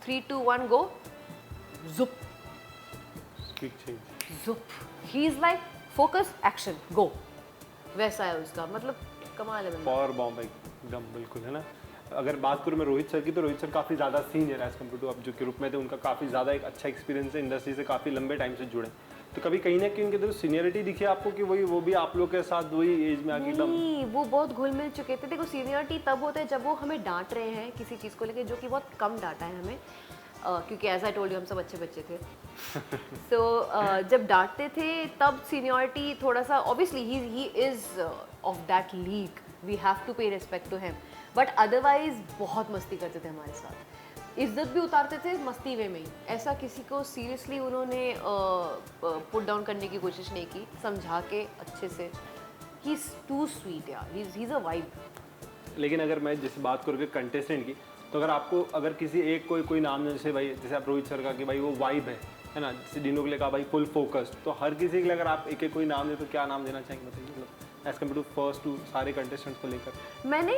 3, 2, 1 गो जुप जुप, he is like focus action go, वैसा है उसका. मतलब कमाल है बंदा. पावर बॉम्ब एकदम बिल्कुल है ना. अगर बात करूँ मैं रोहित सर की, तो रोहित सर काफ़ी ज़्यादा सीनियर एज कम्पेयर टू अब जो के रूप में थे, उनका काफ़ी ज़्यादा एक अच्छा एक्सपीरियंस है, इंडस्ट्री से काफ़ी लंबे टाइम से जुड़े. तो कभी कहीं ना कहीं उनके तो सीनियरिटी दिखी आपको कि वही वो भी आप लोग के साथ वही एज में आके एकदम? नहीं, वो बहुत घुल मिल चुके थे. देखो सीनियरिटी तब होता है जब वो हमें डांट रहे हैं किसी चीज़ को लेकर, जो कि बहुत कम डांटा है हमें, क्योंकि एज आई टोल्ड यू हम सब अच्छे बच्चे थे. सो जब डांटते थे तब सीनियरिटी थोड़ा सा, obviously he is of that league, we have to pay respect to him, but otherwise बहुत मस्ती करते थे हमारे साथ. इज्जत भी उतारते थे मस्ती वे में ही. ऐसा किसी को सीरियसली उन्होंने पुट डाउन करने की कोशिश नहीं की, समझा के अच्छे से. ही इज़ टू स्वीट यार, ही इज़ अ वाइब. लेकिन अगर मैं जैसे बात करूँ कंटेस्टेंट की, तो अगर आपको अगर किसी एक कोई नाम है, जैसे भाई जैसे आप रोहित सर का कि भाई वो वाइब है ना, जैसे डीनो के लिए कहा भाई फुल फोकस्ड, तो हर किसी के लिए अगर आप एक कोई नाम दे तो क्या नाम देना चाहेंगे बताइए, मतलब as compare to first to सारे कंटेस्टेंट्स को लेकर? मैंने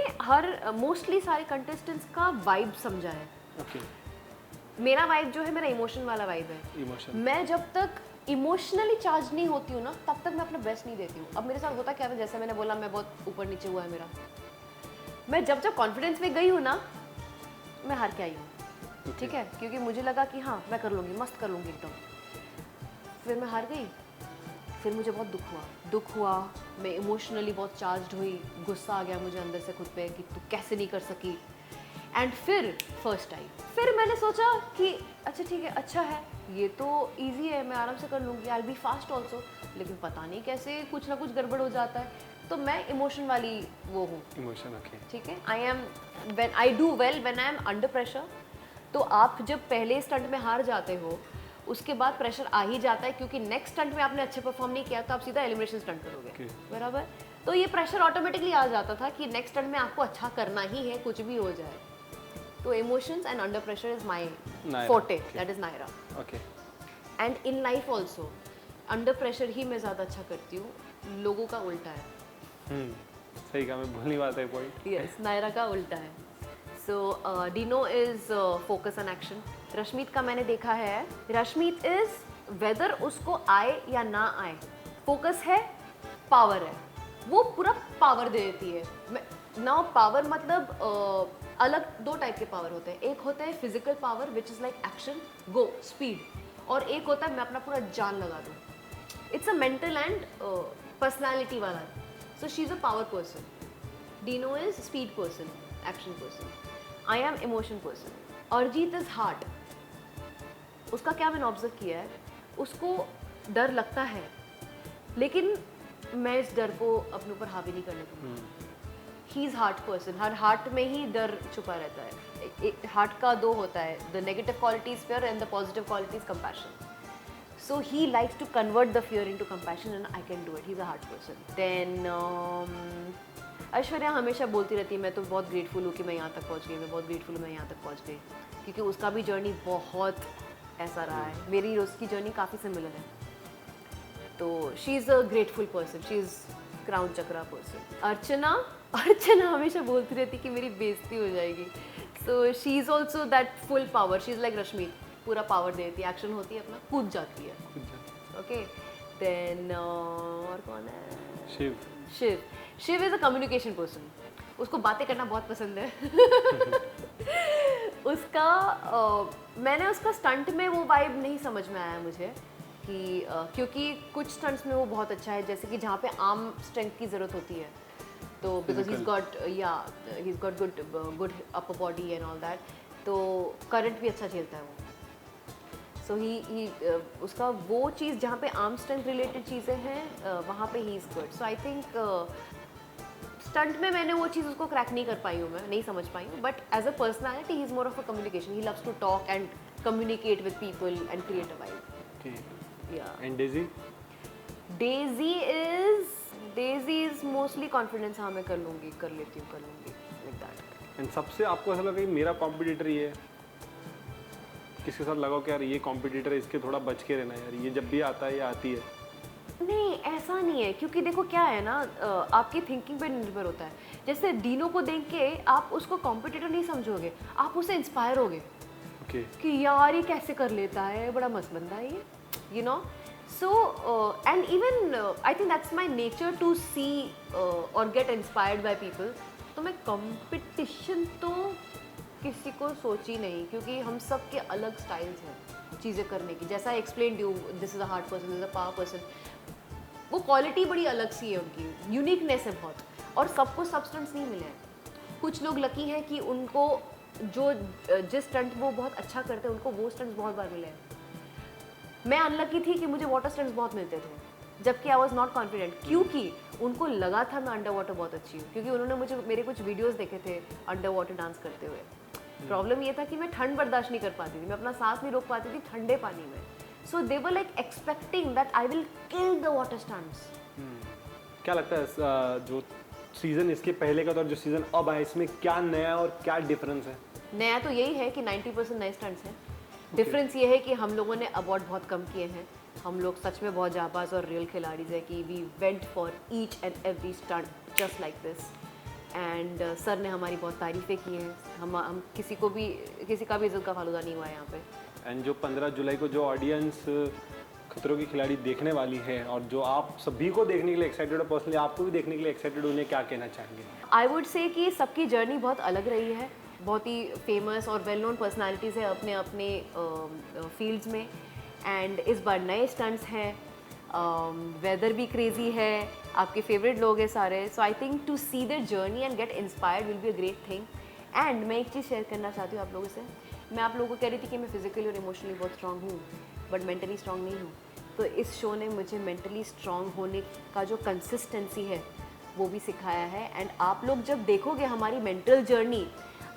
मोस्टली सारे कंटेस्टेंट्स का वाइब समझा है. ओके. मेरा वाइब जो है मेरा इमोशन वाला वाइब है. इमोशन. मैं जब तक इमोशनली चार्ज नहीं होती हूँ ना, तब तक मैं अपना बेस्ट नहीं देती हूँ. अब मेरे साथ होता क्या है, जैसे मैंने बोला मैं बहुत ऊपर नीचे हुआ है मेरा. मैं जब कॉन्फिडेंस में गई हूँ ना, मैं हार के आई हूँ. ठीक है, क्योंकि मुझे लगा कि हाँ मैं कर लूँगी, मस्त कर लूँगी एकदम. फिर मैं हार गई, फिर मुझे बहुत दुख हुआ, मैं इमोशनली बहुत चार्ज हुई, गुस्सा आ गया मुझे अंदर से खुद पे कि तू कैसे नहीं कर सकी. एंड फिर फर्स्ट आई, फिर मैंने सोचा कि अच्छा ठीक है, अच्छा है, ये तो इजी है, मैं आराम से कर लूँगी, आई बी फास्ट ऑल्सो. लेकिन पता नहीं कैसे कुछ ना कुछ गड़बड़ हो जाता है. तो मैं इमोशन वाली वो हूँ. इमोशन. ओके. ठीक है, I M when I do well when I am under pressure. तो आप जब पहले स्टंट में हार जाते हो, उसके बाद प्रेशर आ ही जाता है, क्योंकि नेक्स्ट स्टंट में आपने अच्छे परफॉर्म नहीं किया तो आप सीधा एलिमिनेशन स्टंट करोगे. बराबर. तो ये प्रेशर ऑटोमेटिकली आ जाता था कि नेक्स्ट स्टंट में आपको अच्छा करना ही है, कुछ भी हो जाए. तो emotions and under pressure is my forte, that is Naira. Okay. And in life also under pressure ही मैं ज़्यादा अच्छा करती हूँ, लोगों का उल्टा है. सही कहा, मैं भूल नहीं पाता है पॉइंट. यस, नायरा का उल्टा है. So Dino is focus on action. Rashmeet का मैंने देखा है, रश्मीत इज वेदर उसको आए या ना आए, फोकस है, पावर है, वो पूरा पावर दे देती है. नाउ पावर मतलब अलग दो टाइप के पावर होते हैं. एक होता है physical power which is like action go speed, और एक होता है मैं अपना पूरा जान लगा दूँ. It's a mental and personality वाला. So she's a power person. Dino is speed person, action person. I am emotion person. Arjit is heart. उसका क्या मैंने ऑब्जर्व किया है, उसको डर लगता है, लेकिन मैं इस डर को अपने ऊपर हावी नहीं करने दूँगी. He is heart person. Her heart में ही डर छुपा रहता है. हार्ट का दो होता है, the negative qualities fair and the positive qualities compassion. So he likes to convert the fear into compassion and I can do it. He's a heart person. Then Aishwarya हमेशा बोलती रहती है मैं तो बहुत ग्रेटफुल हूँ कि मैं यहाँ तक पहुँच गई, मैं बहुत ग्रेटफुल हूँ मैं यहाँ तक पहुँच गई, क्योंकि उसका भी जर्नी बहुत ऐसा रहा है. मेरी उसकी जर्नी काफ़ी सिमिलर है. तो she is a grateful person, she is crown chakra person. Archana हमेशा बोलती रहती कि मेरी बेइज्जती हो जाएगी. So she is also that full power. She is like Rashmeet, पूरा पावर दे देती है, एक्शन होती है अपना कूद जाती है. ओके. देन और कौन है? Shiv. Shiv is a communication person, उसको बातें करना बहुत पसंद है। उसका मैंने उसका स्टंट में वो वाइब नहीं समझ में आया मुझे कि क्योंकि कुछ स्टंट्स में वो बहुत अच्छा है, जैसे कि जहाँ पे आर्म स्ट्रेंथ की ज़रूरत होती है, तो because he's got good upper body and all that, तो करंट भी अच्छा झेलता है वो। सो ही उसका वो चीज़ जहाँ पे आर्म स्ट्रेंथ रिलेटेड चीज़ें हैं वहाँ पे he is good. So I think stunt में मैंने वो चीज़ उसको क्रैक नहीं कर पाई हूँ, मैं नहीं समझ पाई हूँ, but as a personality he is more of a communication, he loves to talk and communicate with people and create a vibe. Yeah and Daisy? Daisy is mostly confidence, हाँ मैं कर लूँगी, कर लेती हूँ, कर लूँगी, लाइक दैट। एंड सबसे आपको ऐसा लगा कि मेरा कॉम्पिटिटर ये है? किसके साथ लगा कि यार ये कॉम्पिटिटर है, इसके थोड़ा बच के रहना यार, ये जब भी आता है या आती है? नहीं, ऐसा नहीं है, क्योंकि देखो क्या है ना, आपकी थिंकिंग पे निर्भर होता है। जैसे डीनो को देख के आप उसको कॉम्पिटिटर नहीं समझोगे, आप उससे इंस्पायर होगे ओके। कि यार ये कैसे कर लेता है, बड़ा मस्त बंदा है ये, you know. So and even I think that's my nature to see और गेट इंस्पायर्ड बाय पीपल। तो मैं कंपटीशन तो किसी को सोची नहीं, क्योंकि हम सब के अलग स्टाइल्स हैं चीज़ें करने की। जैसा I explain you, this is a hard person, this is a power person, वो क्वालिटी बड़ी अलग सी है उनकी, यूनिकनेस है बहुत, और सबको सब्सटेंस नहीं मिले हैं। कुछ लोग लकी हैं कि उनको जो जिस स्टंट वो बहुत अच्छा करते हैं उनको वो स्टंट्स बहुत बार मिले हैं। मैं अनलकी थी कि मुझे वाटर स्टंट्स बहुत मिलते थे, जबकि आई वॉज नॉट कॉन्फिडेंट, क्योंकि उनको लगा था मैं अंडर वाटर बहुत अच्छी हूँ, क्योंकि उन्होंने मुझे मेरे कुछ वीडियोज़ देखे थे अंडर वाटर डांस करते हुए। प्रॉब्लम ये था कि मैं ठंड बर्दाश्त नहीं कर पाती थी, मैं अपना सांस नहीं रोक पाती थी ठंडे पानी में। So they were like expecting that I will kill the water stunts. क्या लगता है जो सीजन इसके पहले का था और जो सीजन अब आया, इसमें क्या नया और क्या डिफरेंस है? नया तो यही है कि 90% नए स्टंट्स हैं। डिफरेंस ये है कि हम लोगों ने अवार्ड बहुत कम किए हैं, हम लोग सच में बहुत जाबाज और रियल खिलाड़ी हैं कि we went for each and every stunt just like this, and sir ने हमारी बहुत तारीफ़ें की हैं। हम किसी का भी इज्जत का फालूदा नहीं हुआ है यहाँ पे। एंड जो 15 जुलाई को जो ऑडियंस खतरों की खिलाड़ी देखने वाली है और जो आप सभी को देखने के लिए एक्साइटेड हो, पर्सनली आपको भी देखने के लिए एक्साइटेड, उन्हें क्या कहना चाहेंगे? आई वुड से कि सबकी जर्नी बहुत अलग रही है, बहुत ही फेमस और वेल नोन पर्सनालिटीज़ है अपने अपने फील्ड्स में, एंड इस बार नए स्टंट्स हैं, वेदर भी क्रेजी है, आपके फेवरेट लोग हैं सारे। So I think to see their journey and get inspired will be a great thing. And मैं एक चीज़ शेयर करना चाहती हूँ आप लोगों से। मैं आप लोगों को कह रही थी कि मैं फिजिकली और इमोशनली बहुत स्ट्रांग हूँ, बट मेंटली स्ट्रांग नहीं हूँ। तो इस शो ने मुझे मेंटली स्ट्रांग होने का जो कंसिस्टेंसी है वो भी सिखाया है। एंड आप लोग जब देखोगे हमारी मेंटल जर्नी,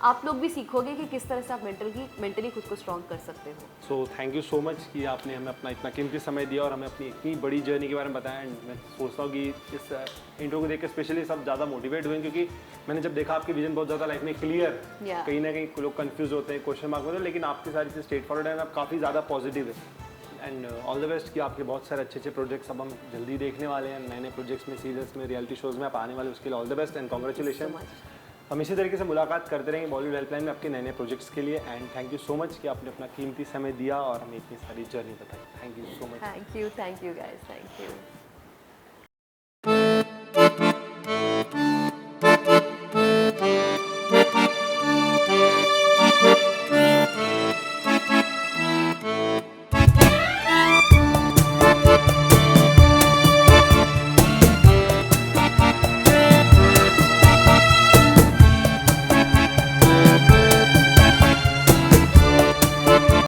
आप लोग भी सीखोगे कि किस तरह से आप मेंटली खुद को स्ट्रांग कर सकते हो। So thank you so much कि आपने हमें अपना इतना कीमती समय दिया और हमें अपनी इतनी बड़ी जर्नी के बारे में बताया। एंड मैं सोचता हूँ कि इस इंट्रो को देख के स्पेशली सब ज़्यादा मोटिवेट हुए, क्योंकि मैंने जब देखा आपकी विजन बहुत ज़्यादा लाइफ में क्लियर, कहीं ना कहीं लोग कंफ्यूज होते हैं, क्वेश्चन मार्क होते हैं, लेकिन आपकी सारी चीज़ स्ट्रेट फॉरवर्ड है, आप काफ़ी ज़्यादा पॉजिटिव है। एंड ऑल द बेस्ट कि आपके बहुत सारे अच्छे अच्छे प्रोजेक्ट्स अब हम जल्दी देखने वाले हैं, नए नए प्रोजेक्ट्स में, सीरीज में, रियलिटी शोज़ में आप आने वाले, उसके लिए all the best and congratulation. हम इसी तरीके से मुलाकात करते रहेंगे बॉलीवुड हेल्पलाइन में आपके नए नए प्रोजेक्ट्स के लिए। And thank you so much कि आपने अपना कीमती समय दिया और हमें इतनी सारी जर्नी बताई। Thank you so much. Thank you guys, thank you.